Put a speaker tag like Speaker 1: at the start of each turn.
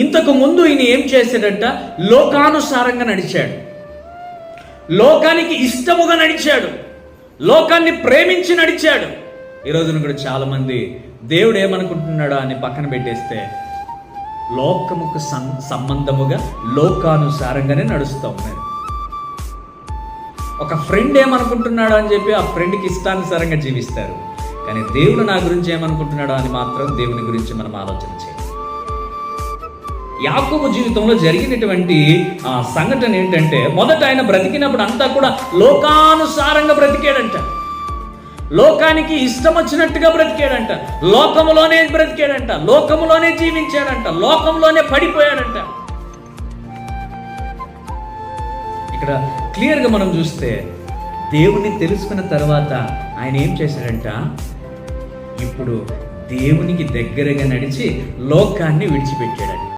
Speaker 1: ఇంతకు ముందు ఈయన ఏం చేశాడంట? లోకానుసారంగా నడిచాడు, లోకానికి ఇష్టముగా నడిచాడు, లోకాన్ని ప్రేమించి నడిచాడు. ఈ రోజున కూడా చాలా మంది దేవుడు ఏమనుకుంటున్నాడా అని పక్కన పెట్టేస్తే లోకముకు సంబంధముగా లోకానుసారంగానే నడుస్తూ ఉన్నారు. ఒక ఫ్రెండ్ ఏమనుకుంటున్నాడు అని చెప్పి ఆ ఫ్రెండ్కి ఇష్టానుసారంగా జీవిస్తారు. కానీ దేవుడు నా గురించి ఏమనుకుంటున్నాడో అని మాత్రం దేవుని గురించి మనం ఆలోచన చేయాలి. యాకోబు జీవితంలో జరిగినటువంటి సంఘటన ఏంటంటే, మొదట ఆయన బ్రతికినప్పుడు అంతా కూడా లోకానుసారంగా బ్రతికాడంట, లోకానికి ఇష్టం వచ్చినట్టుగా బ్రతికాడంట, లోకములోనే బ్రతికాడంట, లోకములోనే జీవించాడంట, లోకంలోనే పడిపోయాడంట. ఇక్కడ క్లియర్గా మనం చూస్తే దేవుని తెలుసుకున్న తర్వాత ఆయన ఏం చేశాడంట? ఇప్పుడు దేవునికి దగ్గరగా నడిచి లోకాన్ని విడిచిపెట్టాడంట.